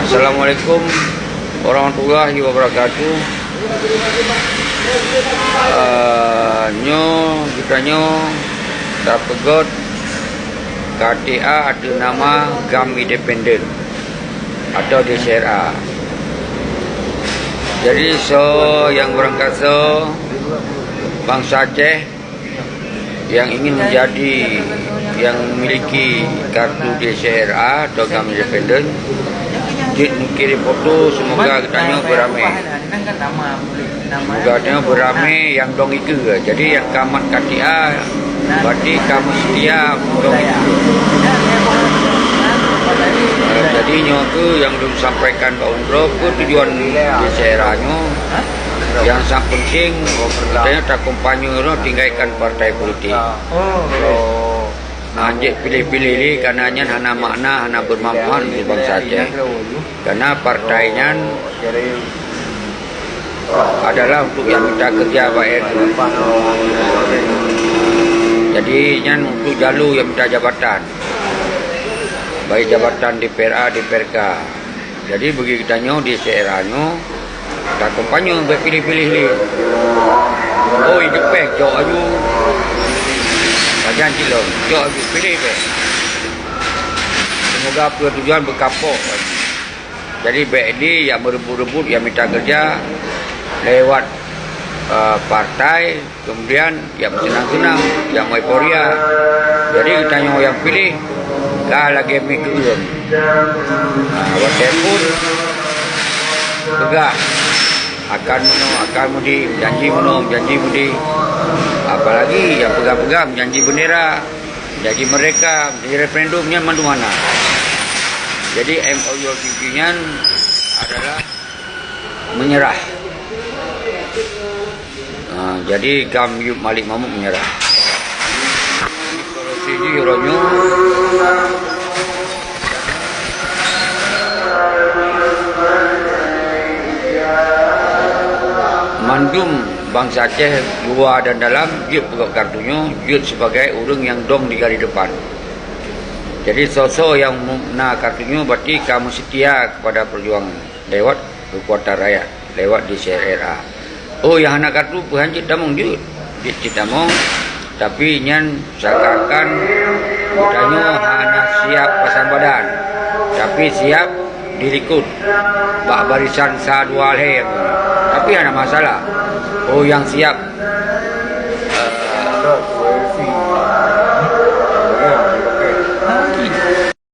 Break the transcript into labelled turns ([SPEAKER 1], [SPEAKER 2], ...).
[SPEAKER 1] Assalamualaikum warahmatullahi wabarakatuh. Kita terpegot KTA ada nama GAM Independen atau DCRA. Jadi yang berangkat bangsa Aceh yang ingin menjadi yang memiliki kartu DCRA atau GAM Independen, kirim foto, semoga katanya beramai. Semoga katanya beramai yang dong itu. Jadi yang kamat KTA berarti kamu setia dong itu. Jadinya tu yang belum sampaikan Pak Undro ke tujuan DCRA-nya yang sangat penting, katanya tak kampanye tinggalkan partai politik. Anjek pilih-pilih ni karena hana makna, hana bermanfaat untuk bangsa Aceh. Karena partainya adalah untuk yang minta kerja baik. Jadi untuk jalur yang minta jabatan, baik jabatan DPRA, DPRK. Jadi bagi kitanya di CRA-nya tak kampanye baik pilih-pilih ni. Oh, ini pek jauh aju. Jangan cilok, jauh pilih be. Semoga tujuan berkapok. Jadi be ini yang berebut-rebut yang minta kerja lewat partai, kemudian yang senang-senang, yang euforia. Jadi kita yang pilih kah lagi mikir. Walaupun tegak akan mudi janji mudi. Apalagi yang pegang-pegang janji bendera, janji mereka, jadi referendumnya mana-mana. Jadi MOU nya adalah menyerah. Jadi GAM Malik Mahmud menyerah. Solusi Euronya mandum bangsa Aceh luar dan dalam, dia pegang kartunya, dia sebagai orang yang dong di garis depan. Jadi sosok yang nak kartunya berarti kamu setia kepada perjuangan lewat kekuatan rakyat, lewat DCRA. Oh, yang anak kartu berhanjit damong dia damong, tapi nyan seakan-akan katanya hanya siap pasang badan, tapi siap dirikut bak barisan sa dua leh. Tapi ada masalah. Oh, yang siap